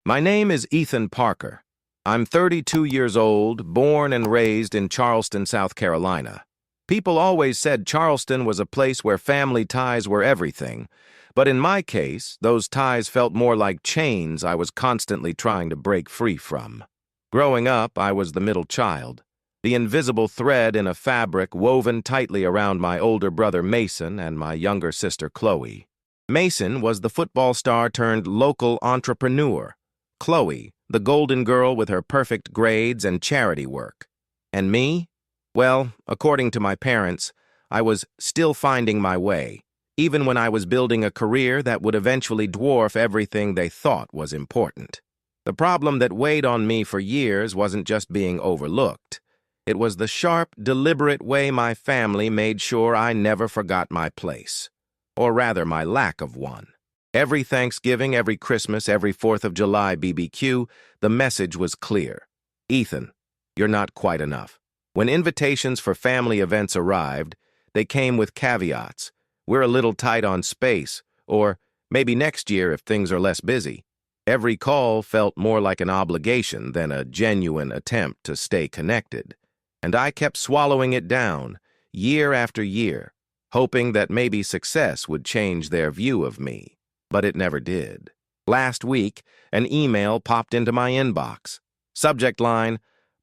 My name is Ethan Parker. I'm 32 years old, born and raised in Charleston, South Carolina. People always said Charleston was a place where family ties were everything, but in my case, those ties felt more like chains I was constantly trying to break free from. Growing up, I was the middle child, the invisible thread in a fabric woven tightly around my older brother Mason and my younger sister Chloe. Mason was the football star turned local entrepreneur. Chloe, the golden girl with her perfect grades and charity work. And me? Well, according to my parents, I was still finding my way, even when I was building a career that would eventually dwarf everything they thought was important. The problem that weighed on me for years wasn't just being overlooked. It was the sharp, deliberate way my family made sure I never forgot my place, or rather my lack of one. Every Thanksgiving, every Christmas, every 4th of July BBQ, the message was clear. Ethan, you're not quite enough. When invitations for family events arrived, they came with caveats. We're a little tight on space, or maybe next year if things are less busy. Every call felt more like an obligation than a genuine attempt to stay connected. And I kept swallowing it down, year after year, hoping that maybe success would change their view of me. But it never did. Last week, an email popped into my inbox. Subject line,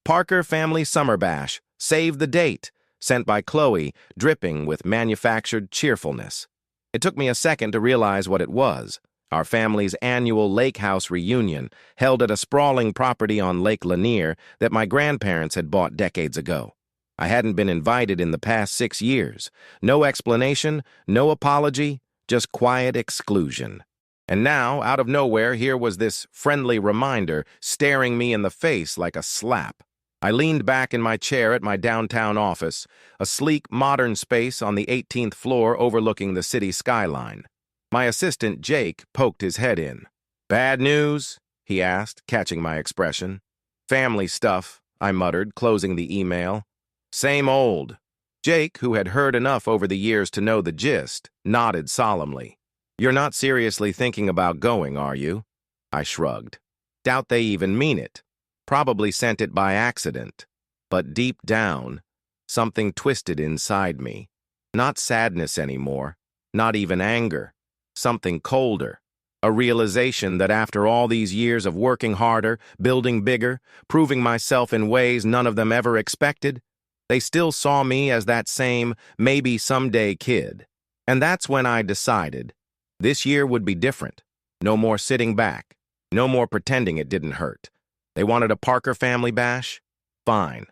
Parker Family Summer Bash, save the date, sent by Chloe, dripping with manufactured cheerfulness. It took me a second to realize what it was. Our family's annual lake house reunion, held at a sprawling property on Lake Lanier that my grandparents had bought decades ago. I hadn't been invited in the past 6 years. No explanation, no apology, just quiet exclusion. And now, out of nowhere, here was this friendly reminder staring me in the face like a slap. I leaned back in my chair at my downtown office, a sleek, modern space on the 18th floor overlooking the city skyline. My assistant, Jake, poked his head in. "Bad news?" he asked, catching my expression. "Family stuff," I muttered, closing the email. "Same old." Jake, who had heard enough over the years to know the gist, nodded solemnly. "You're not seriously thinking about going, are you?" I shrugged. Doubt they even mean it. Probably sent it by accident. But deep down, something twisted inside me. Not sadness anymore, not even anger. Something colder. A realization that after all these years of working harder, building bigger, proving myself in ways none of them ever expected, they still saw me as that same, maybe someday kid. And that's when I decided this year would be different. No more sitting back. No more pretending it didn't hurt. They wanted a Parker family bash? Fine.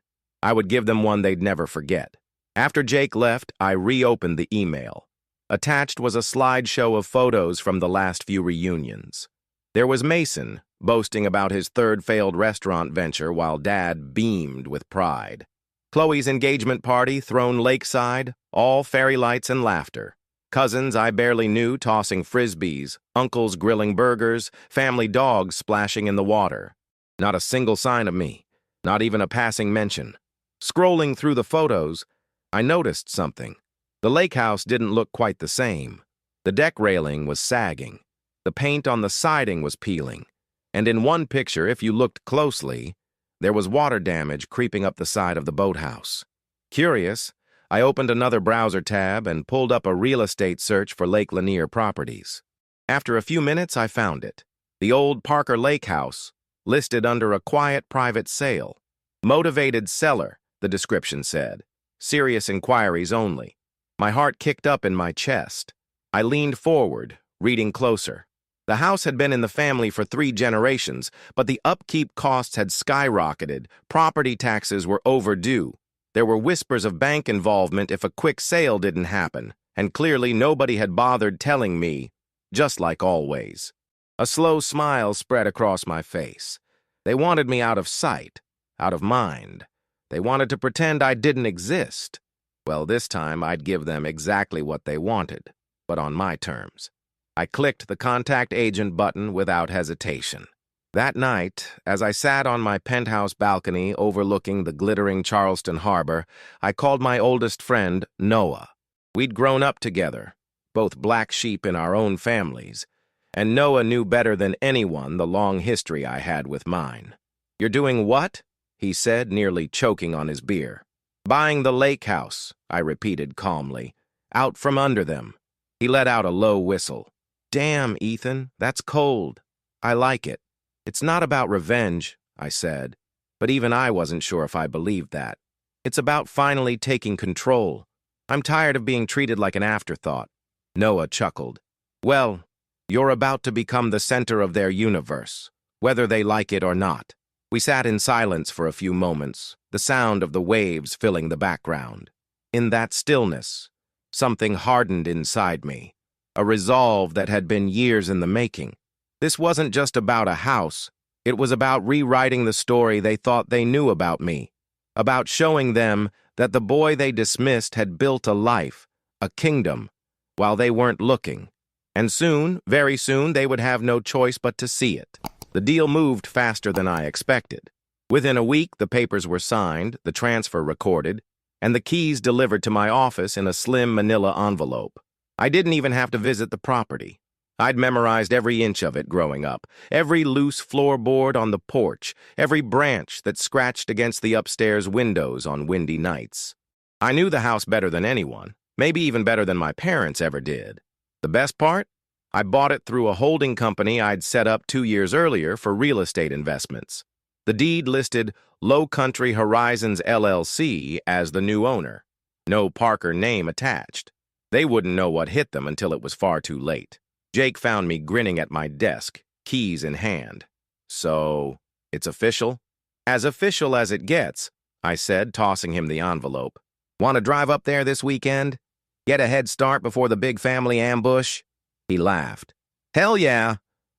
I would give them one they'd never forget. After Jake left, I reopened the email. Attached was a slideshow of photos from the last few reunions. There was Mason, boasting about his third failed restaurant venture while Dad beamed with pride. Chloe's engagement party thrown lakeside, all fairy lights and laughter. Cousins I barely knew tossing frisbees, uncles grilling burgers, family dogs splashing in the water. Not a single sign of me, not even a passing mention. Scrolling through the photos, I noticed something. The lake house didn't look quite the same. The deck railing was sagging. The paint on the siding was peeling. And in one picture, if you looked closely, there was water damage creeping up the side of the boathouse. Curious, I opened another browser tab and pulled up a real estate search for Lake Lanier properties. After a few minutes, I found it. The old Parker Lake House, listed under a quiet private sale. Motivated seller, the description said. Serious inquiries only. My heart kicked up in my chest. I leaned forward, reading closer. The house had been in the family for 3 generations, but the upkeep costs had skyrocketed. Property taxes were overdue. There were whispers of bank involvement if a quick sale didn't happen, and clearly nobody had bothered telling me, just like always. A slow smile spread across my face. They wanted me out of sight, out of mind. They wanted to pretend I didn't exist. Well, this time I'd give them exactly what they wanted, but on my terms. I clicked the Contact Agent button without hesitation. That night, as I sat on my penthouse balcony overlooking the glittering Charleston harbor, I called my oldest friend, Noah. We'd grown up together, both black sheep in our own families, And Noah knew better than anyone the long history I had with mine. "You're doing what?" he said, nearly choking on his beer. "Buying the lake house," I repeated calmly. "Out from under them." He let out a low whistle. "Damn, Ethan, that's cold. I like it." "It's not about revenge," I said, but even I wasn't sure if I believed that. "It's about finally taking control. I'm tired of being treated like an afterthought." Noah chuckled. "Well, you're about to become the center of their universe, whether they like it or not." We sat in silence for a few moments, the sound of the waves filling the background. In that stillness, something hardened inside me, a resolve that had been years in the making. This wasn't just about a house. It was about rewriting the story they thought they knew about me, about showing them that the boy they dismissed had built a life, a kingdom, while they weren't looking. And soon, very soon, they would have no choice but to see it. The deal moved faster than I expected. Within a week, the papers were signed, the transfer recorded, and the keys delivered to my office in a slim manila envelope. I didn't even have to visit the property. I'd memorized every inch of it growing up, every loose floorboard on the porch, every branch that scratched against the upstairs windows on windy nights. I knew the house better than anyone, maybe even better than my parents ever did. The best part? I bought it through a holding company I'd set up 2 years earlier for real estate investments. The deed listed Low Country Horizons LLC as the new owner. No Parker name attached. They wouldn't know what hit them until it was far too late. Jake found me grinning at my desk, keys in hand. "So, it's official?" "As official as it gets," I said, tossing him the envelope. "Want to drive up there this weekend? Get a head start before the big family ambush?" He laughed. "Hell yeah!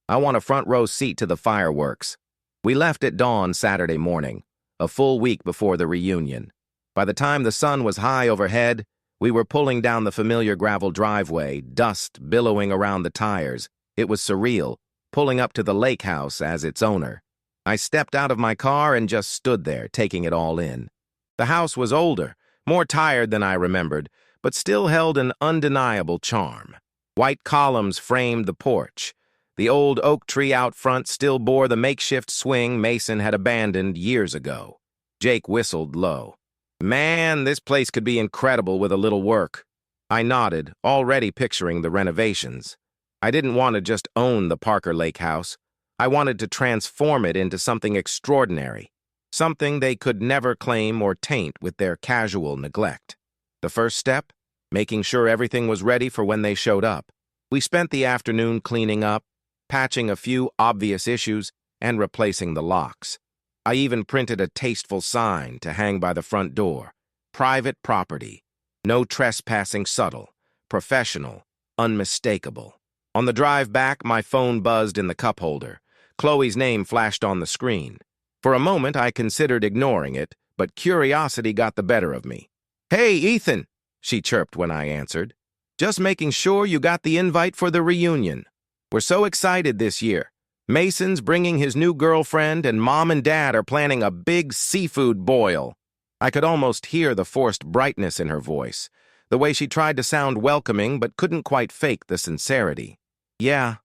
I want a front row seat to the fireworks." We left at dawn Saturday morning, a full week before the reunion. By the time the sun was high overhead, we were pulling down the familiar gravel driveway, dust billowing around the tires. It was surreal, pulling up to the lake house as its owner. I stepped out of my car and just stood there, taking it all in. The house was older, more tired than I remembered, but still held an undeniable charm. White columns framed the porch. The old oak tree out front still bore the makeshift swing Mason had abandoned years ago. Jake whistled low. "Man, this place could be incredible with a little work." I nodded, already picturing the renovations. I didn't want to just own the Parker Lake house. I wanted to transform it into something extraordinary, something they could never claim or taint with their casual neglect. The first step? Making sure everything was ready for when they showed up. We spent the afternoon cleaning up, patching a few obvious issues, and replacing the locks. I even printed a tasteful sign to hang by the front door. Private property. No trespassing, subtle. Professional. Unmistakable. On the drive back, my phone buzzed in the cup holder. Chloe's name flashed on the screen. For a moment, I considered ignoring it, but curiosity got the better of me. "Hey, Ethan," she chirped when I answered. "Just making sure you got the invite for the reunion. We're so excited this year. Mason's bringing his new girlfriend, and Mom and Dad are planning a big seafood boil." I could almost hear the forced brightness in her voice, the way she tried to sound welcoming but couldn't quite fake the sincerity. "Yeah,"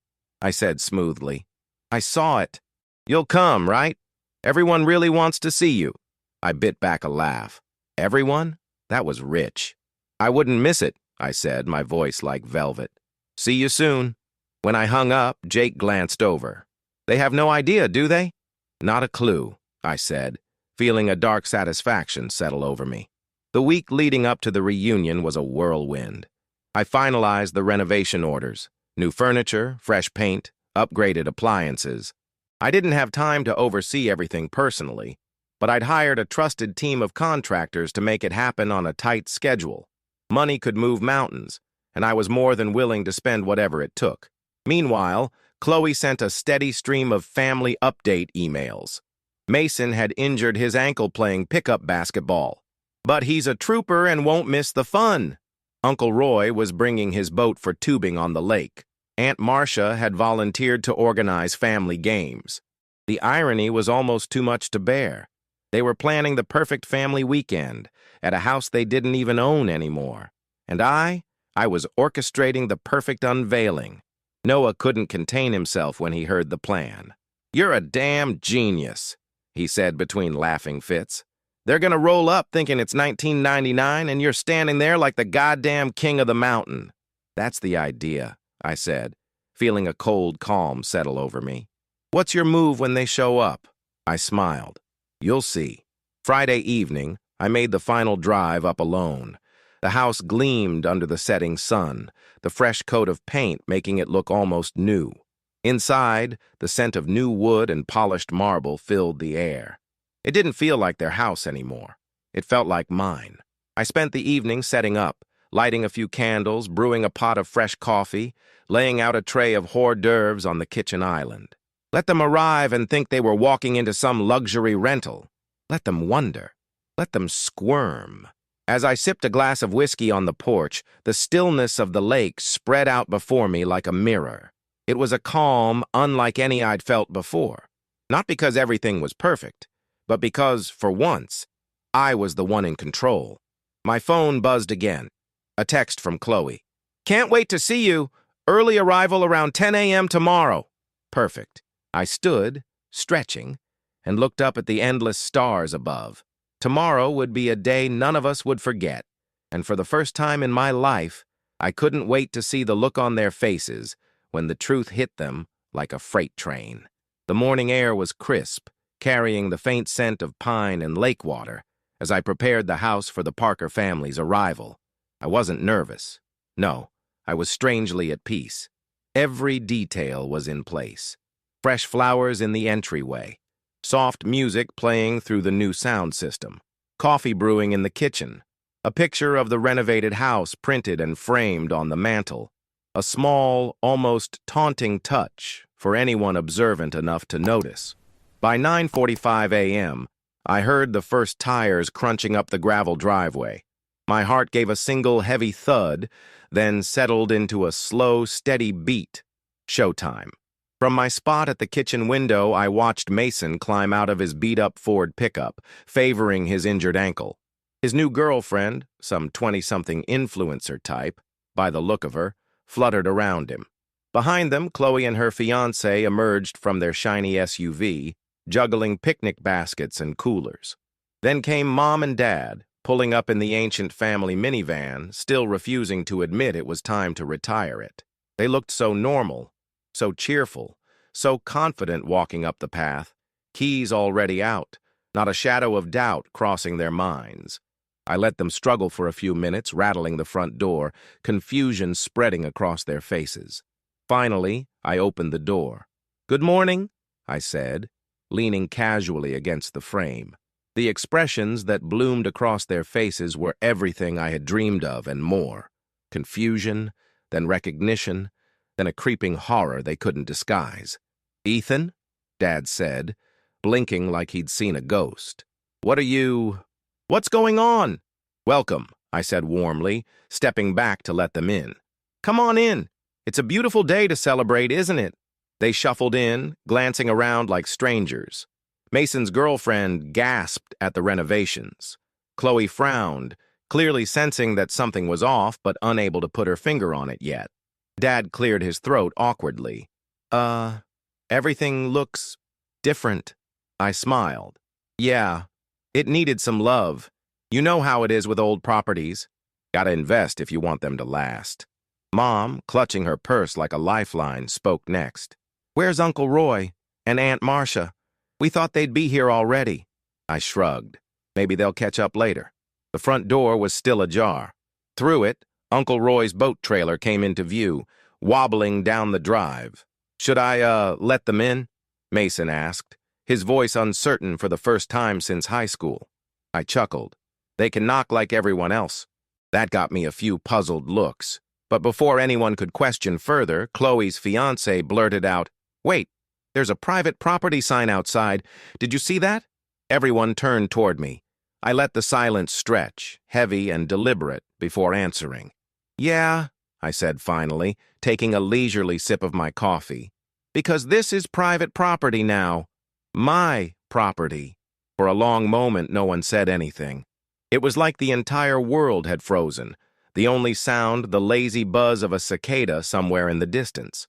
I said smoothly. "I saw it. You'll come, right? Everyone really wants to see you." I bit back a laugh. Everyone? That was rich. "I wouldn't miss it," I said, my voice like velvet. "See you soon." When I hung up, Jake glanced over. "They have no idea, do they?" "Not a clue," I said, feeling a dark satisfaction settle over me. The week leading up to the reunion was a whirlwind. I finalized the renovation orders. New furniture, fresh paint, upgraded appliances. I didn't have time to oversee everything personally, but I'd hired a trusted team of contractors to make it happen on a tight schedule. Money could move mountains, and I was more than willing to spend whatever it took. Meanwhile, Chloe sent a steady stream of family update emails. Mason had injured his ankle playing pickup basketball, but he's a trooper and won't miss the fun. Uncle Roy was bringing his boat for tubing on the lake. Aunt Marcia had volunteered to organize family games. The irony was almost too much to bear. They were planning the perfect family weekend at a house they didn't even own anymore. And I was orchestrating the perfect unveiling. Noah couldn't contain himself when he heard the plan. "You're a damn genius," he said between laughing fits. "They're gonna roll up thinking it's 1999 and you're standing there like the goddamn king of the mountain." "That's the idea," I said, feeling a cold calm settle over me. "What's your move when they show up?" I smiled. "You'll see." Friday evening, I made the final drive up alone. The house gleamed under the setting sun, the fresh coat of paint making it look almost new. Inside, the scent of new wood and polished marble filled the air. It didn't feel like their house anymore. It felt like mine. I spent the evening setting up, lighting a few candles, brewing a pot of fresh coffee, laying out a tray of hors d'oeuvres on the kitchen island. Let them arrive and think they were walking into some luxury rental. Let them wonder. Let them squirm. As I sipped a glass of whiskey on the porch, the stillness of the lake spread out before me like a mirror. It was a calm unlike any I'd felt before. Not because everything was perfect, but because, for once, I was the one in control. My phone buzzed again. A text from Chloe. "Can't wait to see you. Early arrival around 10 a.m. tomorrow." Perfect. I stood, stretching, and looked up at the endless stars above. Tomorrow would be a day none of us would forget, and for the first time in my life, I couldn't wait to see the look on their faces when the truth hit them like a freight train. The morning air was crisp, carrying the faint scent of pine and lake water as I prepared the house for the Parker family's arrival. I wasn't nervous. No, I was strangely at peace. Every detail was in place. Fresh flowers in the entryway, soft music playing through the new sound system, coffee brewing in the kitchen, a picture of the renovated house printed and framed on the mantel, a small, almost taunting touch for anyone observant enough to notice. By 9:45 a.m., I heard the first tires crunching up the gravel driveway. My heart gave a single heavy thud, then settled into a slow, steady beat. Showtime. From my spot at the kitchen window, I watched Mason climb out of his beat-up Ford pickup, favoring his injured ankle. His new girlfriend, some 20-something influencer type, by the look of her, fluttered around him. Behind them, Chloe and her fiancé emerged from their shiny SUV, juggling picnic baskets and coolers. Then came Mom and Dad, pulling up in the ancient family minivan, still refusing to admit it was time to retire it. They looked so normal, so cheerful, so confident walking up the path, keys already out, not a shadow of doubt crossing their minds. I let them struggle for a few minutes, rattling the front door, confusion spreading across their faces. Finally, I opened the door. "Good morning," I said, leaning casually against the frame. The expressions that bloomed across their faces were everything I had dreamed of and more. Confusion, then recognition, then a creeping horror they couldn't disguise. "Ethan?" Dad said, blinking like he'd seen a ghost. "What are you... What's going on?" "Welcome," I said warmly, stepping back to let them in. "Come on in. It's a beautiful day to celebrate, isn't it?" They shuffled in, glancing around like strangers. Mason's girlfriend gasped at the renovations. Chloe frowned, clearly sensing that something was off but unable to put her finger on it yet. Dad cleared his throat awkwardly. Everything looks different." I smiled. "Yeah, it needed some love. You know how it is with old properties. Gotta invest if you want them to last." Mom, clutching her purse like a lifeline, spoke next. "Where's Uncle Roy and Aunt Marcia? We thought they'd be here already." I shrugged. Maybe they'll catch up later. The front door was still ajar. Through it, Uncle Roy's boat trailer came into view, wobbling down the drive. "Should I, let them in?" Mason asked, his voice uncertain for the first time since high school. I chuckled. "They can knock like everyone else." That got me a few puzzled looks. But before anyone could question further, Chloe's fiancé blurted out, "Wait, there's a private property sign outside. Did you see that?" Everyone turned toward me. I let the silence stretch, heavy and deliberate, before answering. "Yeah," I said finally, taking a leisurely sip of my coffee. "Because this is private property now. My property." For a long moment, no one said anything. It was like the entire world had frozen, the only sound the lazy buzz of a cicada somewhere in the distance.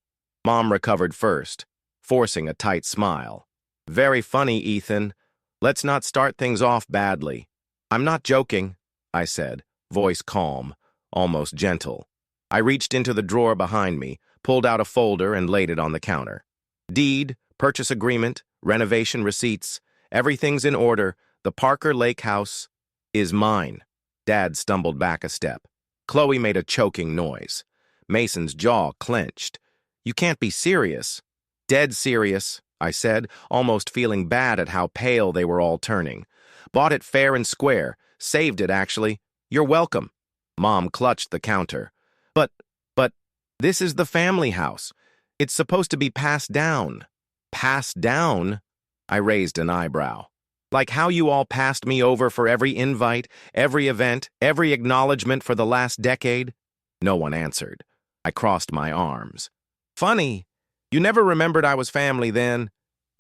Mom recovered first, forcing a tight smile. Very funny, Ethan. Let's not start things off badly. I'm not joking, I said, voice calm, almost gentle. I reached into the drawer behind me, pulled out a folder, and laid it on the counter. Deed, purchase agreement, renovation receipts, everything's in order. The Parker Lake house is mine. Dad stumbled back a step. Chloe made a choking noise. Mason's jaw clenched. You can't be serious. Dead serious, I said, almost feeling bad at how pale they were all turning. Bought it fair and square. Saved it, actually. You're welcome. Mom clutched the counter. But, this is the family house. It's supposed to be passed down. Passed down? I raised an eyebrow. Like how you all passed me over for every invite, every event, every acknowledgement for the last decade? No one answered. I crossed my arms. Funny. You never remembered I was family then?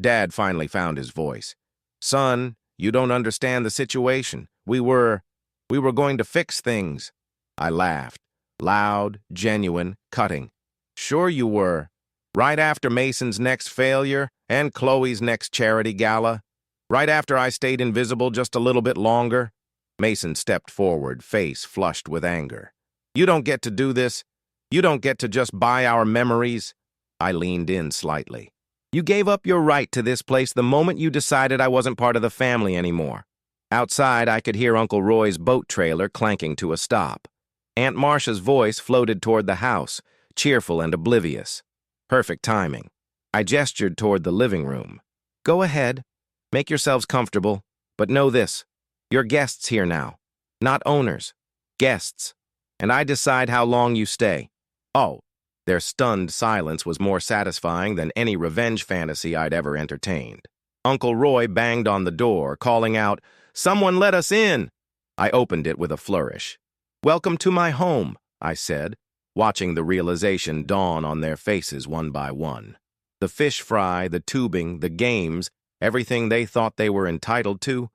Dad finally found his voice. Son, you don't understand the situation. We were going to fix things. I laughed. Loud, genuine, cutting. Sure you were. Right after Mason's next failure and Chloe's next charity gala. Right after I stayed invisible just a little bit longer. Mason stepped forward, face flushed with anger. You don't get to do this. You don't get to just buy our memories. I leaned in slightly. You gave up your right to this place the moment you decided I wasn't part of the family anymore. Outside, I could hear Uncle Roy's boat trailer clanking to a stop. Aunt Marcia's voice floated toward the house, cheerful and oblivious. Perfect timing. I gestured toward the living room. Go ahead. Make yourselves comfortable. But know this. You're guests here now. Not owners. Guests. And I decide how long you stay. Oh. Their stunned silence was more satisfying than any revenge fantasy I'd ever entertained. Uncle Roy banged on the door, calling out, Someone let us in! I opened it with a flourish. Welcome to my home, I said, watching the realization dawn on their faces one by one. The fish fry, the tubing, the games, everything they thought they were entitled to,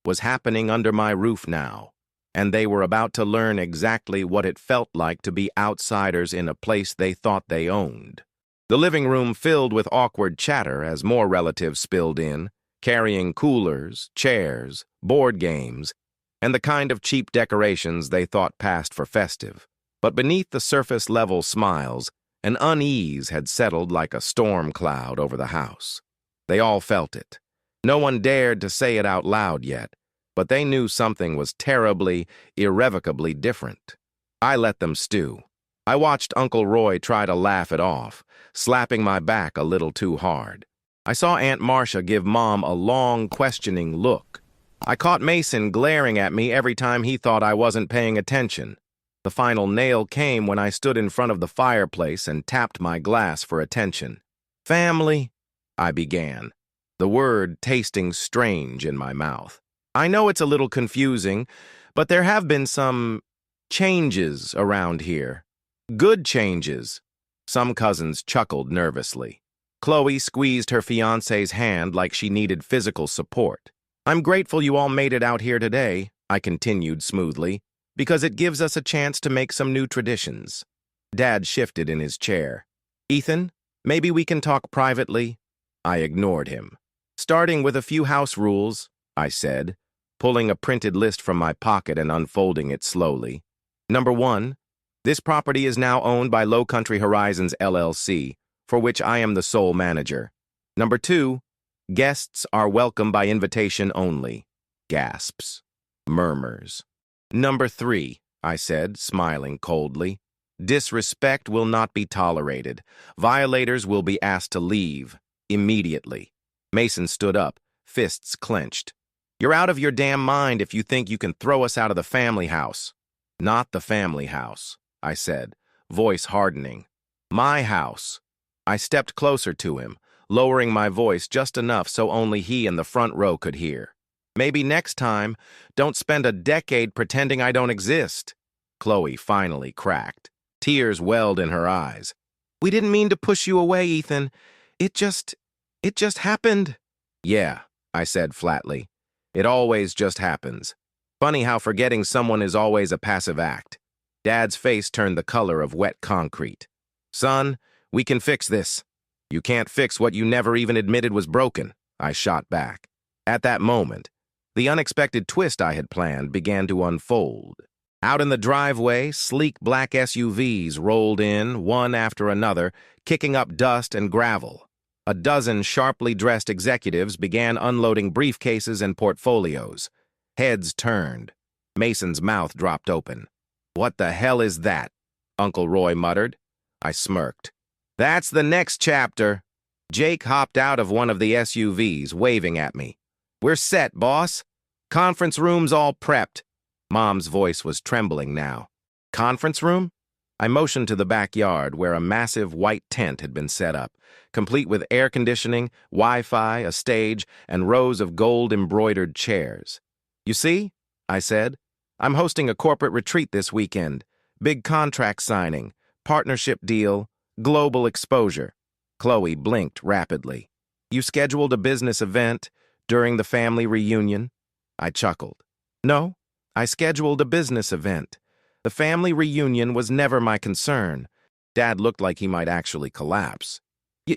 was happening under my roof now, and they were about to learn exactly what it felt like to be outsiders in a place they thought they owned. The living room filled with awkward chatter as more relatives spilled in, carrying coolers, chairs, board games, and the kind of cheap decorations they thought passed for festive. But beneath the surface-level smiles, an unease had settled like a storm cloud over the house. They all felt it. No one dared to say it out loud yet, but they knew something was terribly, irrevocably different. I let them stew. I watched Uncle Roy try to laugh it off, slapping my back a little too hard. I saw Aunt Marcia give Mom a long, questioning look. I caught Mason glaring at me every time he thought I wasn't paying attention. The final nail came when I stood in front of the fireplace and tapped my glass for attention. Family, I began, the word tasting strange in my mouth. I know it's a little confusing, but there have been some changes around here. Good changes. Some cousins chuckled nervously. Chloe squeezed her fiancé's hand like she needed physical support. I'm grateful you all made it out here today, I continued smoothly, because it gives us a chance to make some new traditions. Dad shifted in his chair. Ethan, maybe we can talk privately? I ignored him. Starting with a few house rules, I said, pulling a printed list from my pocket and unfolding it slowly. Number 1, this property is now owned by Low Country Horizons LLC, for which I am the sole manager. Number 2, guests are welcome by invitation only. Gasps. Murmurs. Number 3, I said, smiling coldly. Disrespect will not be tolerated. Violators will be asked to leave. Immediately. Mason stood up, fists clenched. You're out of your damn mind if you think you can throw us out of the family house. Not the family house, I said, voice hardening. My house. I stepped closer to him, lowering my voice just enough so only he in the front row could hear. Maybe next time, don't spend a decade pretending I don't exist. Chloe finally cracked. Tears welled in her eyes. We didn't mean to push you away, Ethan. It just happened. Yeah, I said flatly. It always just happens. Funny how forgetting someone is always a passive act. Dad's face turned the color of wet concrete. Son, we can fix this, You can't fix what you never even admitted was broken, I shot back. At that moment, the unexpected twist I had planned began to unfold. Out in the driveway, sleek black SUVs rolled in, one after another, kicking up dust and gravel. A dozen sharply dressed executives began unloading briefcases and portfolios. Heads turned. Mason's mouth dropped open. "What the hell is that?" Uncle Roy muttered. I smirked. "That's the next chapter." Jake hopped out of one of the SUVs, waving at me. "We're set, boss. Conference room's all prepped." Mom's voice was trembling now. "Conference room?" I motioned to the backyard where a massive white tent had been set up, complete with air conditioning, Wi-Fi, a stage, and rows of gold-embroidered chairs. "You see?" I said. "I'm hosting a corporate retreat this weekend. Big contract signing, partnership deal, global exposure." Chloe blinked rapidly. "You scheduled a business event during the family reunion?" I chuckled. "No, I scheduled a business event. The family reunion was never my concern." Dad looked like he might actually collapse.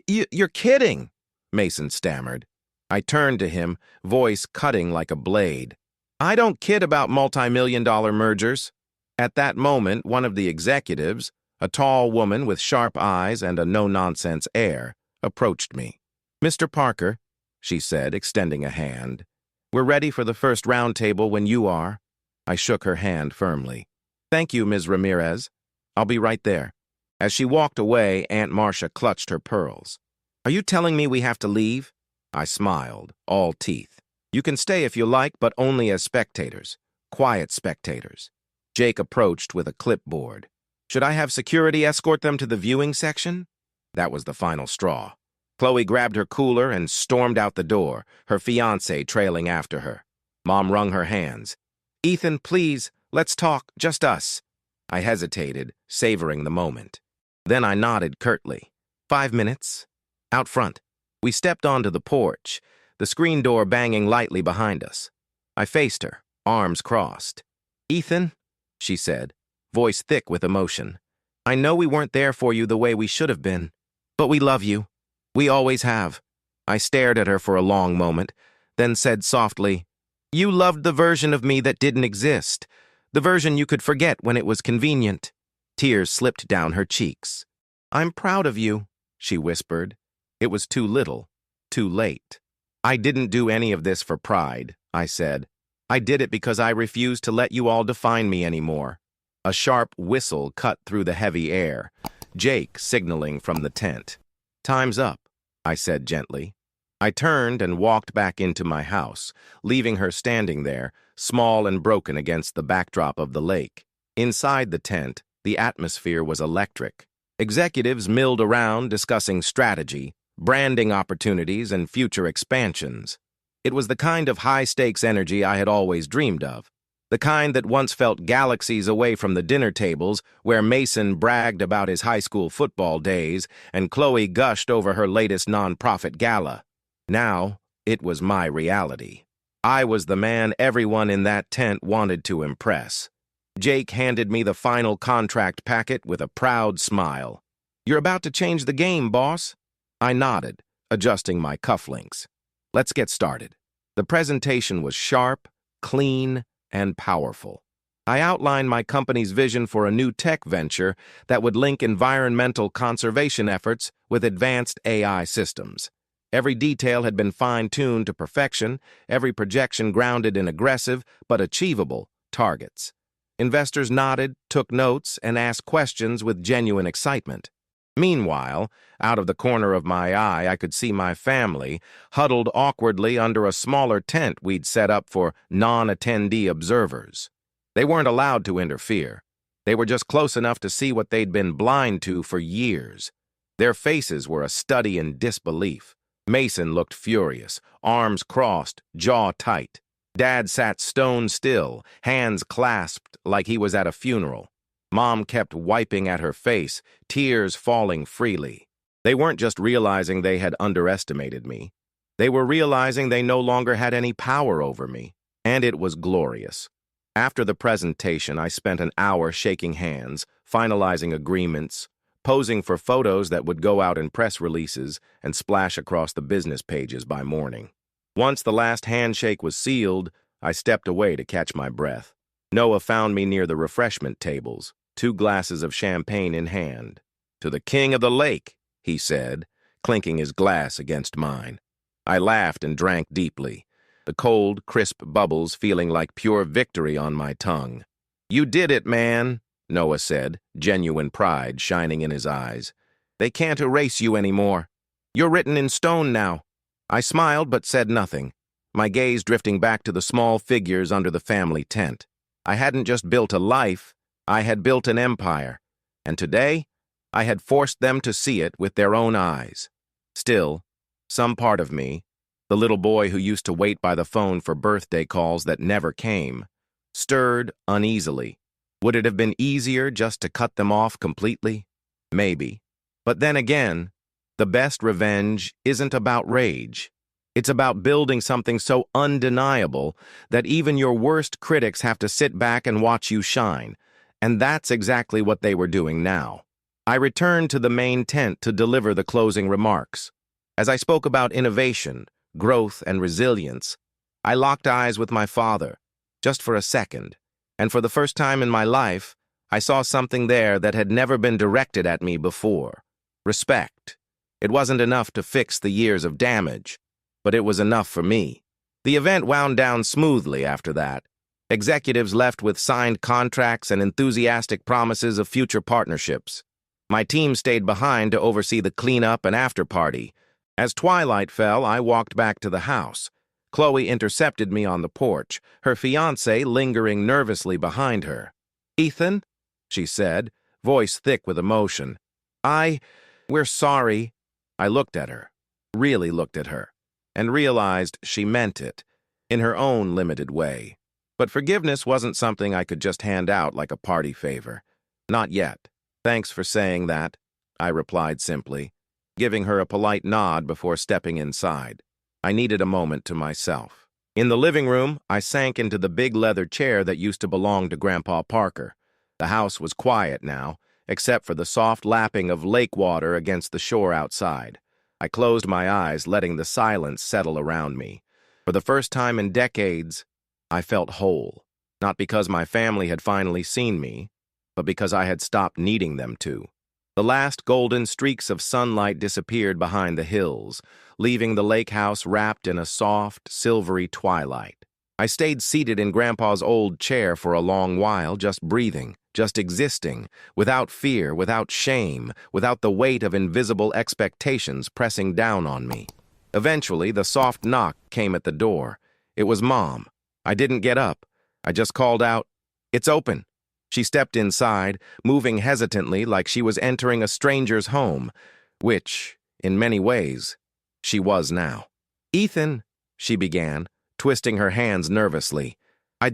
You're kidding," Mason stammered. I turned to him, voice cutting like a blade. "I don't kid about multi-million-dollar mergers." At that moment, one of the executives, a tall woman with sharp eyes and a no-nonsense air, approached me. "Mr. Parker," she said, extending a hand, "we're ready for the first roundtable when you are." I shook her hand firmly. "Thank you, Ms. Ramirez. I'll be right there." As she walked away, Aunt Marcia clutched her pearls. "Are you telling me we have to leave?" I smiled, all teeth. "You can stay if you like, but only as spectators. Quiet spectators." Jake approached with a clipboard. "Should I have security escort them to the viewing section?" That was the final straw. Chloe grabbed her cooler and stormed out the door, her fiancé trailing after her. Mom wrung her hands. "Ethan, please, let's talk, just us." I hesitated, savoring the moment. Then I nodded curtly. 5 minutes. Out front. We stepped onto the porch, the screen door banging lightly behind us. I faced her, arms crossed. "Ethan," she said, voice thick with emotion, "I know we weren't there for you the way we should have been, but we love you. We always have." I stared at her for a long moment, then said softly, "You loved the version of me that didn't exist, the version you could forget when it was convenient." Tears slipped down her cheeks. "I'm proud of you," she whispered. It was too little, too late. "I didn't do any of this for pride," I said. "I did it because I refused to let you all define me anymore." A sharp whistle cut through the heavy air, Jake signaling from the tent. "Time's up," I said gently. I turned and walked back into my house, leaving her standing there, small and broken against the backdrop of the lake. Inside the tent, the atmosphere was electric. Executives milled around discussing strategy, branding opportunities, and future expansions. It was the kind of high-stakes energy I had always dreamed of, the kind that once felt galaxies away from the dinner tables where Mason bragged about his high school football days and Chloe gushed over her latest nonprofit gala. Now, it was my reality. I was the man everyone in that tent wanted to impress. Jake handed me the final contract packet with a proud smile. "You're about to change the game, boss." I nodded, adjusting my cufflinks. "Let's get started." The presentation was sharp, clean, and powerful. I outlined my company's vision for a new tech venture that would link environmental conservation efforts with advanced AI systems. Every detail had been fine-tuned to perfection, every projection grounded in aggressive but achievable targets. Investors nodded, took notes, and asked questions with genuine excitement. Meanwhile, out of the corner of my eye, I could see my family, huddled awkwardly under a smaller tent we'd set up for non-attendee observers. They weren't allowed to interfere. They were just close enough to see what they'd been blind to for years. Their faces were a study in disbelief. Mason looked furious, arms crossed, jaw tight. Dad sat stone still, hands clasped like he was at a funeral. Mom kept wiping at her face, tears falling freely. They weren't just realizing they had underestimated me. They were realizing they no longer had any power over me, and it was glorious. After the presentation, I spent an hour shaking hands, finalizing agreements, posing for photos that would go out in press releases and splash across the business pages by morning. Once the last handshake was sealed, I stepped away to catch my breath. Noah found me near the refreshment tables, 2 glasses of champagne in hand. "To the king of the lake," he said, clinking his glass against mine. I laughed and drank deeply, the cold, crisp bubbles feeling like pure victory on my tongue. "You did it, man," Noah said, genuine pride shining in his eyes. "They can't erase you anymore. You're written in stone now." I smiled but said nothing, my gaze drifting back to the small figures under the family tent. I hadn't just built a life, I had built an empire, and today I had forced them to see it with their own eyes. Still, some part of me, the little boy who used to wait by the phone for birthday calls that never came, stirred uneasily. Would it have been easier just to cut them off completely? Maybe. But then again, the best revenge isn't about rage. It's about building something so undeniable that even your worst critics have to sit back and watch you shine. And that's exactly what they were doing now. I returned to the main tent to deliver the closing remarks. As I spoke about innovation, growth, and resilience, I locked eyes with my father, just for a second, and for the first time in my life, I saw something there that had never been directed at me before. Respect. It wasn't enough to fix the years of damage, but it was enough for me. The event wound down smoothly after that. Executives left with signed contracts and enthusiastic promises of future partnerships. My team stayed behind to oversee the cleanup and after-party. As twilight fell, I walked back to the house. Chloe intercepted me on the porch, her fiancé lingering nervously behind her. "Ethan," she said, voice thick with emotion. We're sorry." I looked at her, really looked at her, and realized she meant it, in her own limited way. But forgiveness wasn't something I could just hand out like a party favor. Not yet. "Thanks for saying that," I replied simply, giving her a polite nod before stepping inside. I needed a moment to myself. In the living room, I sank into the big leather chair that used to belong to Grandpa Parker. The house was quiet now, except for the soft lapping of lake water against the shore outside. I closed my eyes, letting the silence settle around me. For the first time in decades, I felt whole. Not because my family had finally seen me, but because I had stopped needing them to. The last golden streaks of sunlight disappeared behind the hills, leaving the lake house wrapped in a soft, silvery twilight. I stayed seated in Grandpa's old chair for a long while, just breathing, just existing, without fear, without shame, without the weight of invisible expectations pressing down on me. Eventually, the soft knock came at the door. It was Mom. I didn't get up. I just called out, "It's open." She stepped inside, moving hesitantly like she was entering a stranger's home, which, in many ways, she was now. "Ethan," she began, twisting her hands nervously. I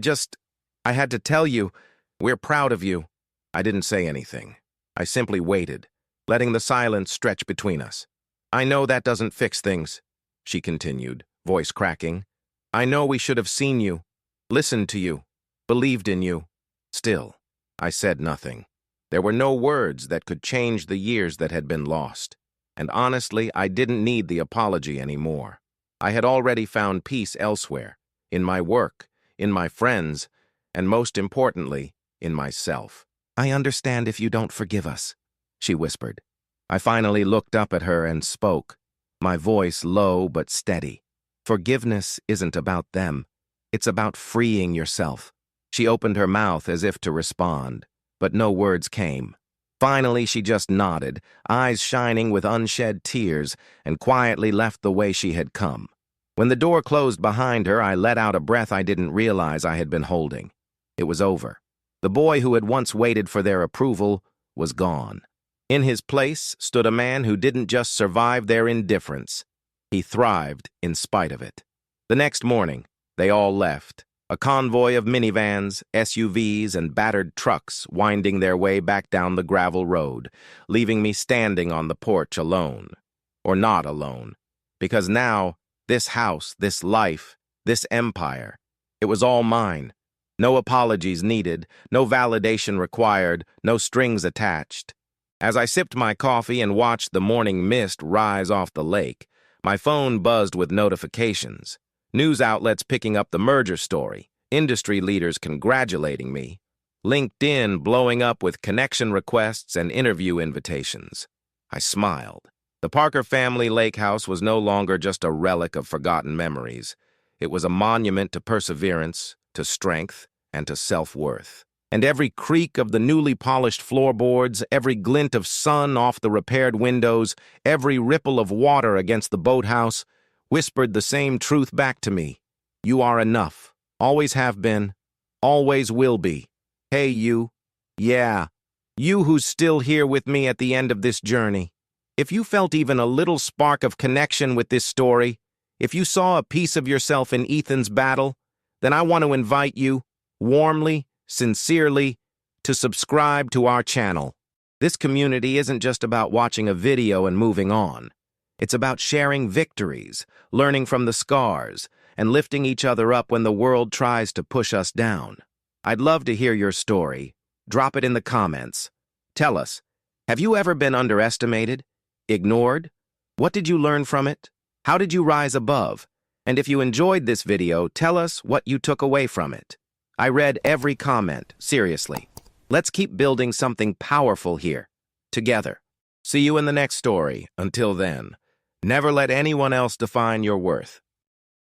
had to tell you, we're proud of you." I didn't say anything. I simply waited, letting the silence stretch between us. "I know that doesn't fix things," she continued, voice cracking. "I know we should have seen you, listened to you, believed in you. Still, I said nothing. There were no words that could change the years that had been lost. And honestly, I didn't need the apology anymore. I had already found peace elsewhere, in my work, in my friends, and most importantly, in myself. "I understand if you don't forgive us," she whispered. I finally looked up at her and spoke, my voice low but steady. "Forgiveness isn't about them. It's about freeing yourself." She opened her mouth as if to respond, but no words came. Finally, she just nodded, eyes shining with unshed tears, and quietly left the way she had come. When the door closed behind her, I let out a breath I didn't realize I had been holding. It was over. The boy who had once waited for their approval was gone. In his place stood a man who didn't just survive their indifference. He thrived in spite of it. The next morning, they all left. A convoy of minivans, SUVs, and battered trucks winding their way back down the gravel road, leaving me standing on the porch alone. Or not alone. Because now, this house, this life, this empire, it was all mine. No apologies needed, no validation required, no strings attached. As I sipped my coffee and watched the morning mist rise off the lake, my phone buzzed with notifications. News outlets picking up the merger story, industry leaders congratulating me, LinkedIn blowing up with connection requests and interview invitations. I smiled. The Parker family lake house was no longer just a relic of forgotten memories. It was a monument to perseverance, to strength, and to self-worth. And every creak of the newly polished floorboards, every glint of sun off the repaired windows, every ripple of water against the boathouse, whispered the same truth back to me. You are enough. Always have been. Always will be. Hey, you. Yeah. You who's still here with me at the end of this journey. If you felt even a little spark of connection with this story, if you saw a piece of yourself in Ethan's battle, then I want to invite you, warmly, sincerely, to subscribe to our channel. This community isn't just about watching a video and moving on. It's about sharing victories, learning from the scars, and lifting each other up when the world tries to push us down. I'd love to hear your story. Drop it in the comments. Tell us, have you ever been underestimated? Ignored? What did you learn from it? How did you rise above? And if you enjoyed this video, tell us what you took away from it. I read every comment, seriously. Let's keep building something powerful here, together. See you in the next story. Until then, never let anyone else define your worth.